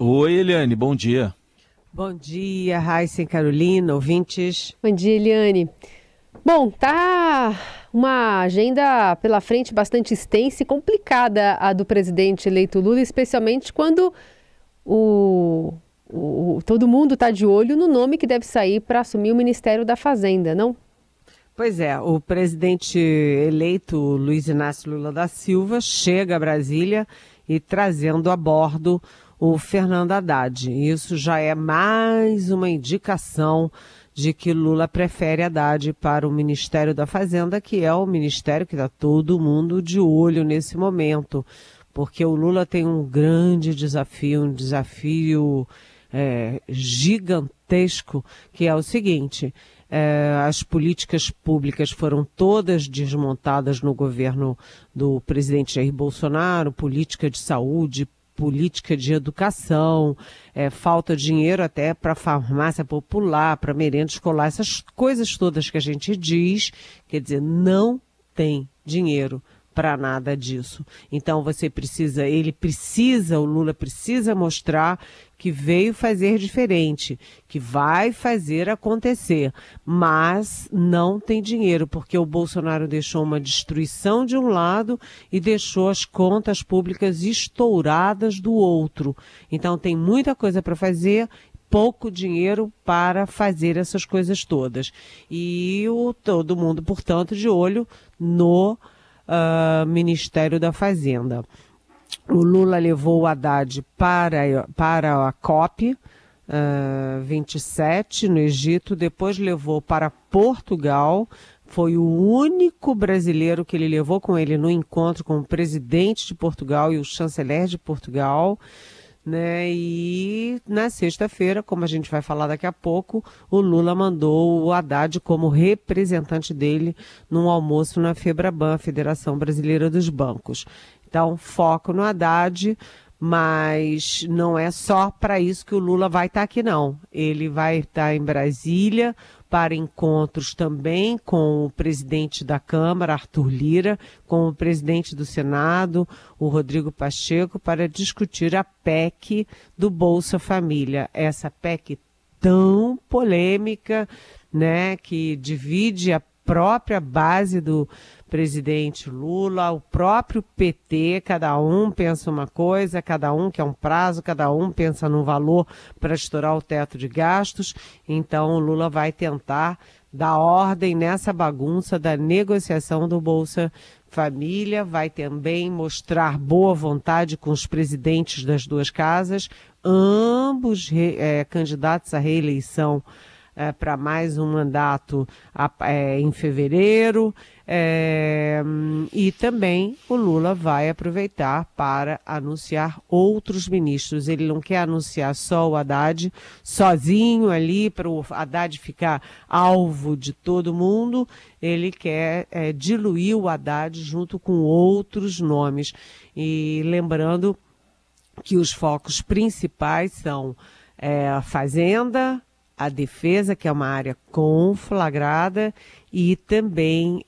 Oi, Eliane, bom dia. Bom dia, Raíssa e Carolina, ouvintes. Bom dia, Eliane. Bom, tá uma agenda pela frente bastante extensa e complicada a do presidente eleito Lula, especialmente quando todo mundo está de olho no nome que deve sair para assumir o Ministério da Fazenda, não? Pois é, o presidente eleito Luiz Inácio Lula da Silva chega a Brasília e trazendo a bordo o Fernando Haddad. Isso já é mais uma indicação de que Lula prefere Haddad para o Ministério da Fazenda, que é o ministério que está todo mundo de olho nesse momento, porque o Lula tem um grande desafio, gigantesco, que é o seguinte: as políticas públicas foram todas desmontadas no governo do presidente Jair Bolsonaro, política de saúde, política de educação, falta dinheiro até para farmácia popular, para merenda escolar, essas coisas todas que a gente diz, quer dizer, não tem dinheiro para nada disso. Então o Lula precisa mostrar que veio fazer diferente, que vai fazer acontecer, mas não tem dinheiro, porque o Bolsonaro deixou uma destruição de um lado e deixou as contas públicas estouradas do outro. Então tem muita coisa para fazer, pouco dinheiro para fazer essas coisas todas. E todo mundo, portanto, de olho no Ministério da Fazenda. O Lula levou o Haddad para a COP 27 no Egito, depois levou para Portugal, foi o único brasileiro que ele levou com ele no encontro com o presidente de Portugal e o chanceler de Portugal, né? E na sexta-feira, como a gente vai falar daqui a pouco, o Lula mandou o Haddad como representante dele num almoço na FEBRABAN, Federação Brasileira dos Bancos. Então, foco no Haddad, mas não é só para isso que o Lula vai estar aqui, não. Ele vai estar em Brasília para encontros também com o presidente da Câmara, Arthur Lira, com o presidente do Senado, o Rodrigo Pacheco, para discutir a PEC do Bolsa Família. Essa PEC tão polêmica, né, que divide a própria base do presidente Lula, o próprio PT, cada um pensa uma coisa, cada um quer um prazo, cada um pensa num valor para estourar o teto de gastos. Então o Lula vai tentar dar ordem nessa bagunça da negociação do Bolsa Família, vai também mostrar boa vontade com os presidentes das duas casas, ambos candidatos à reeleição para mais um mandato em fevereiro, e também o Lula vai aproveitar para anunciar outros ministros. Ele não quer anunciar só o Haddad sozinho ali para o Haddad ficar alvo de todo mundo, ele quer diluir o Haddad junto com outros nomes. E lembrando que os focos principais são a Fazenda, a defesa, que é uma área conflagrada, e também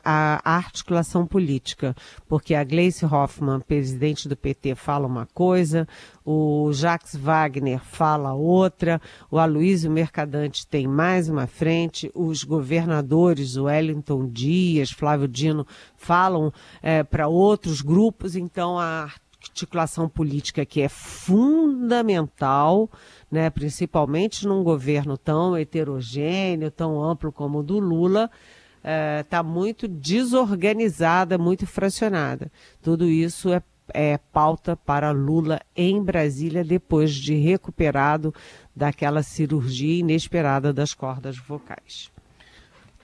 a articulação política, porque a Gleice Hoffmann, presidente do PT, fala uma coisa, o Jacques Wagner fala outra, o Aloysio Mercadante tem mais uma frente, os governadores, o Wellington Dias, Flávio Dino, falam para outros grupos. Então a articulação política, que é fundamental, né, principalmente num governo tão heterogêneo, tão amplo como o do Lula, está muito desorganizada, muito fracionada. Tudo isso é pauta para Lula em Brasília, depois de recuperado daquela cirurgia inesperada das cordas vocais.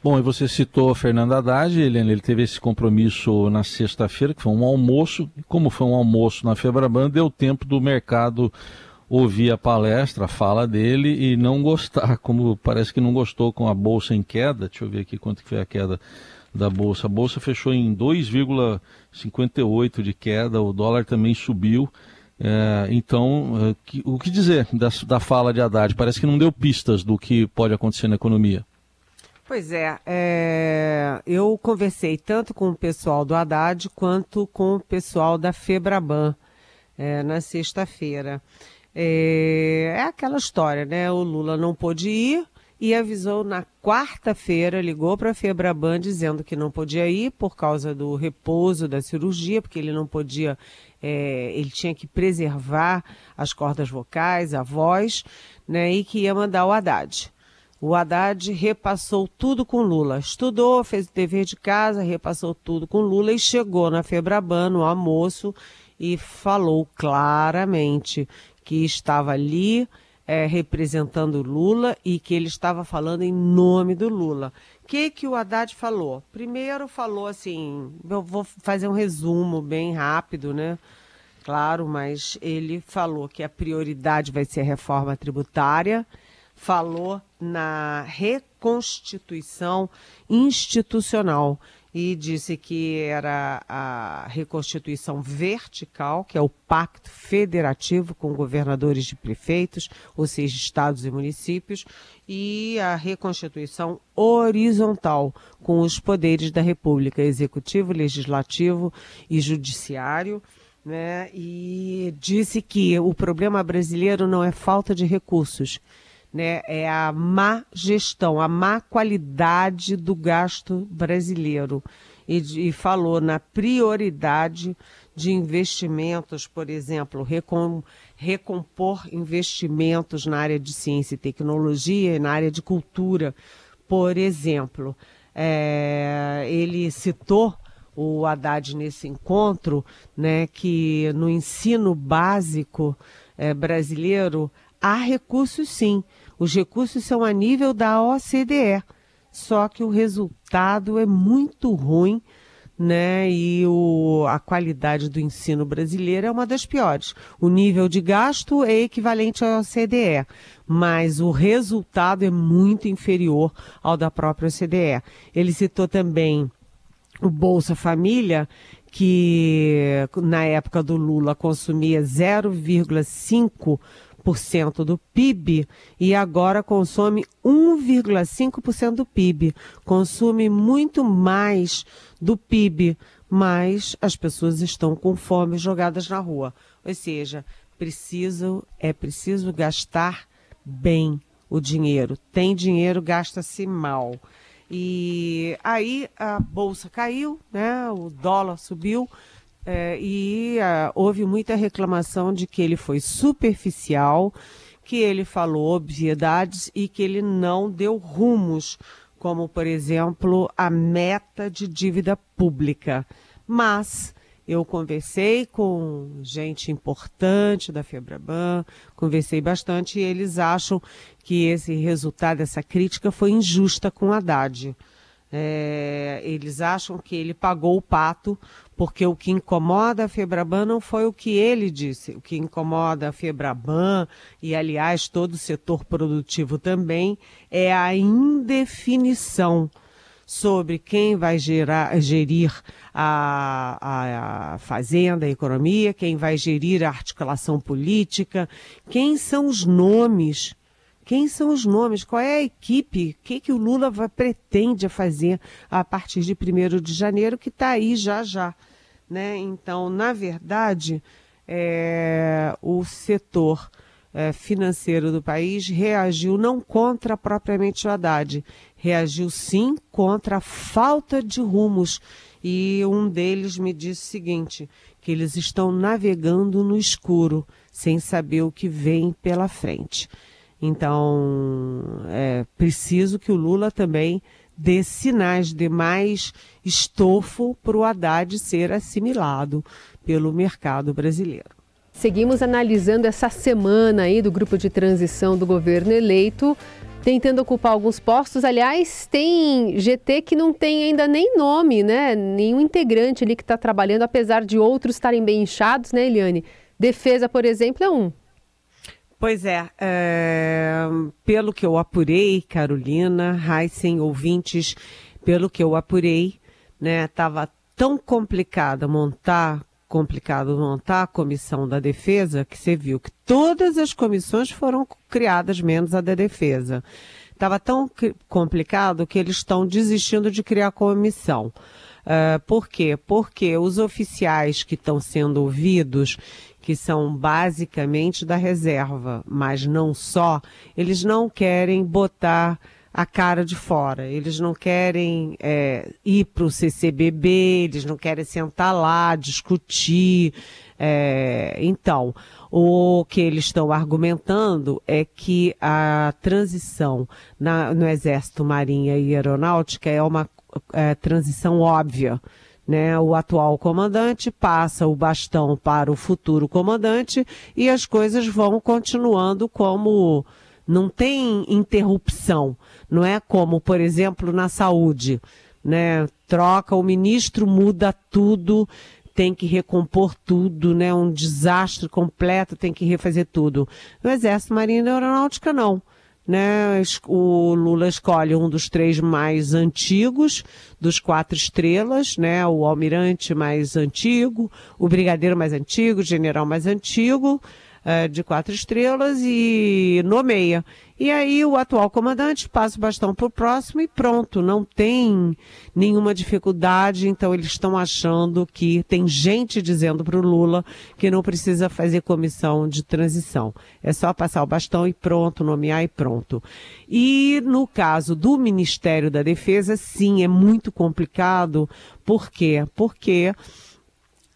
Bom, e você citou Fernando Haddad, ele teve esse compromisso na sexta-feira, que foi um almoço, e como foi um almoço na FEBRABAN, deu tempo do mercado ouvir a palestra, a fala dele e não gostar, como parece que não gostou com a Bolsa em queda. Deixa eu ver aqui quanto que foi a queda da Bolsa. A Bolsa fechou em 2,58 de queda, o dólar também subiu. Então, o que dizer da fala de Haddad? Parece que não deu pistas do que pode acontecer na economia. Pois eu conversei tanto com o pessoal do Haddad quanto com o pessoal da FEBRABAN na sexta-feira. É aquela história, né? O Lula não pôde ir e avisou na quarta-feira, ligou para a Febraban dizendo que não podia ir por causa do repouso da cirurgia, porque ele não podia, ele tinha que preservar as cordas vocais, a voz, né? E que ia mandar o Haddad. O Haddad repassou tudo com Lula, estudou, fez o dever de casa, repassou tudo com Lula e chegou na Febraban, no almoço, e falou claramente que estava ali representando Lula e que ele estava falando em nome do Lula. O que o Haddad falou? Primeiro falou assim, eu vou fazer um resumo bem rápido, né? Claro, mas ele falou que a prioridade vai ser a reforma tributária, falou na reconstituição institucional e disse que era a reconstituição vertical, que é o pacto federativo com governadores e prefeitos, ou seja, estados e municípios, e a reconstituição horizontal com os poderes da República, executivo, legislativo e judiciário, né? E disse que o problema brasileiro não é falta de recursos, né? É a má gestão, a má qualidade do gasto brasileiro. E falou na prioridade de investimentos, por exemplo, recompor investimentos na área de ciência e tecnologia e na área de cultura. Por exemplo, ele citou, o Haddad nesse encontro, né, que no ensino básico brasileiro há recursos sim. Os recursos são a nível da OCDE, só que o resultado é muito ruim, né? E a qualidade do ensino brasileiro é uma das piores. O nível de gasto é equivalente à OCDE, mas o resultado é muito inferior ao da própria OCDE. Ele citou também o Bolsa Família, que na época do Lula consumia 0,5% do PIB e agora consome 1,5% do PIB. Consome muito mais do PIB, mas as pessoas estão com fome jogadas na rua. Ou seja, é preciso gastar bem o dinheiro. Tem dinheiro, gasta-se mal. E aí a bolsa caiu, né? O dólar subiu. Houve muita reclamação de que ele foi superficial, que ele falou obviedades e que ele não deu rumos, como, por exemplo, a meta de dívida pública. Mas eu conversei com gente importante da Febraban, conversei bastante e eles acham que esse resultado, essa crítica foi injusta com o Haddad. Eles acham que ele pagou o pato, porque o que incomoda a Febraban não foi o que ele disse. O que incomoda a Febraban e, aliás, todo o setor produtivo também é a indefinição sobre quem vai gerir a fazenda, a economia, quem vai gerir a articulação política, quem são os nomes. Quem são os nomes? Qual é a equipe? O que o Lula pretende fazer a partir de 1º de janeiro, que está aí já, né? Então, na verdade, o setor financeiro do país reagiu não contra propriamente o Haddad, reagiu sim contra a falta de rumos. E um deles me disse o seguinte, que eles estão navegando no escuro, sem saber o que vem pela frente. Então, é preciso que o Lula também dê sinais de mais estofo para o Haddad ser assimilado pelo mercado brasileiro. Seguimos analisando essa semana aí do grupo de transição do governo eleito, tentando ocupar alguns postos. Aliás, tem GT que não tem ainda nem nome, né? Nenhum integrante ali que está trabalhando, apesar de outros estarem bem inchados, né, Eliane? Defesa, por exemplo, é um. Pois pelo que eu apurei, Carolina, Heisen, ouvintes, pelo que eu apurei, né, estava tão complicado montar a comissão da defesa, que você viu que todas as comissões foram criadas, menos a da defesa. Estava tão complicado que eles estão desistindo de criar a comissão. Por quê? Porque os oficiais que estão sendo ouvidos, que são basicamente da reserva, mas não só, eles não querem botar a cara de fora, eles não querem ir para o CCBB, eles não querem sentar lá, discutir. Então, o que eles estão argumentando é que a transição no Exército, Marinha e Aeronáutica é uma transição óbvia, né? O atual comandante passa o bastão para o futuro comandante e as coisas vão continuando como não tem interrupção, não é como, por exemplo, na saúde, né? Troca o ministro, muda tudo, tem que recompor tudo, né? Um desastre completo, tem que refazer tudo. No Exército, Marinha e Aeronáutica, não. Né? O Lula escolhe um dos 3 mais antigos, dos 4 estrelas, né? O almirante mais antigo, o brigadeiro mais antigo, o general mais antigo, de 4 estrelas, e nomeia. E aí o atual comandante passa o bastão para o próximo e pronto, não tem nenhuma dificuldade. Então eles estão achando que tem gente dizendo para o Lula que não precisa fazer comissão de transição. É só passar o bastão e pronto, nomear e pronto. E no caso do Ministério da Defesa, sim, é muito complicado. Por quê? Porque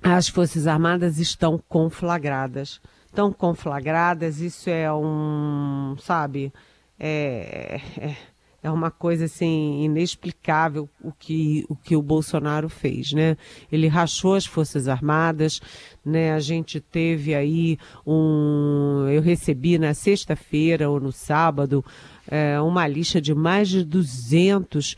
as Forças Armadas estão conflagradas. Estão conflagradas, isso é é uma coisa assim inexplicável o que o Bolsonaro fez, né? Ele rachou as Forças Armadas, né? A gente teve aí eu recebi na sexta-feira ou no sábado uma lista de mais de 200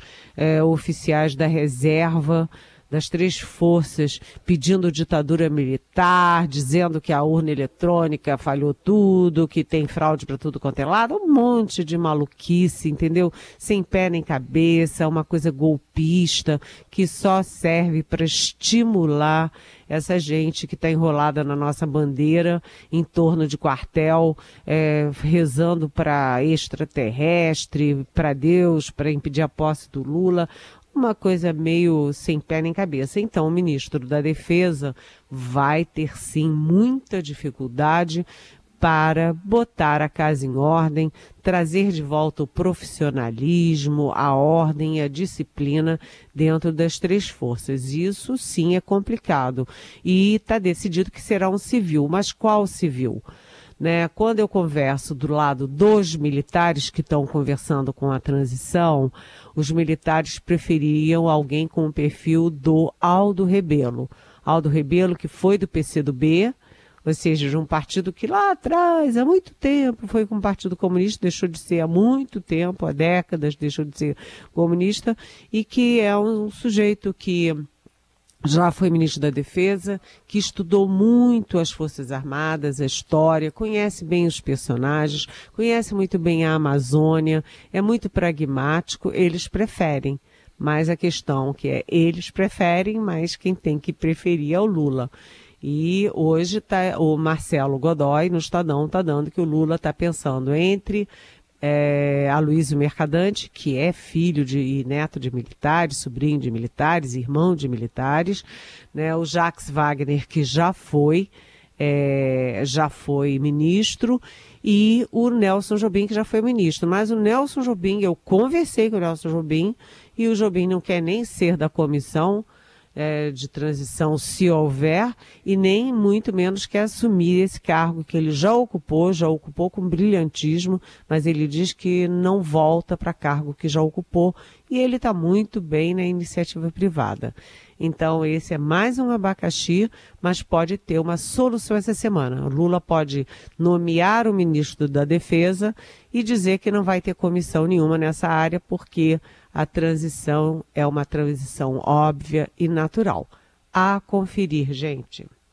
oficiais da reserva, das 3 forças, pedindo ditadura militar, dizendo que a urna eletrônica falhou tudo, que tem fraude para tudo quanto é lado, um monte de maluquice, entendeu? Sem pé nem cabeça, uma coisa golpista, que só serve para estimular essa gente que está enrolada na nossa bandeira, em torno de quartel, rezando para extraterrestre, para Deus, para impedir a posse do Lula. Uma coisa meio sem pé nem cabeça. Então, o ministro da Defesa vai ter, sim, muita dificuldade para botar a casa em ordem, trazer de volta o profissionalismo, a ordem e a disciplina dentro das 3 forças. Isso, sim, é complicado. E está decidido que será um civil. Mas qual civil? Né? Quando eu converso do lado dos militares que estão conversando com a transição, os militares prefeririam alguém com o perfil do Aldo Rebelo. Aldo Rebelo, que foi do PCdoB, ou seja, de um partido que lá atrás, há muito tempo, foi com o Partido Comunista, deixou de ser há muito tempo, há décadas, deixou de ser comunista, e que é um sujeito que já foi ministro da Defesa, que estudou muito as Forças Armadas, a história, conhece bem os personagens, conhece muito bem a Amazônia, é muito pragmático, eles preferem. Mas a questão que eles preferem, mas quem tem que preferir é o Lula. E hoje o Marcelo Godoy, no Estadão, está dando que o Lula está pensando entre Aloysio Mercadante, que é filho e neto de militares, sobrinho de militares, irmão de militares, né? O Jacques Wagner, que já foi ministro, e o Nelson Jobim, que já foi ministro. Mas o Nelson Jobim, eu conversei com o Nelson Jobim, e o Jobim não quer nem ser da comissão de transição, se houver, e nem muito menos quer assumir esse cargo que ele já ocupou com brilhantismo, mas ele diz que não volta para cargo que já ocupou, e ele está muito bem na iniciativa privada. Então esse é mais um abacaxi, mas pode ter uma solução essa semana. O Lula pode nomear o ministro da Defesa e dizer que não vai ter comissão nenhuma nessa área, porque a transição é uma transição óbvia e natural. A conferir, gente.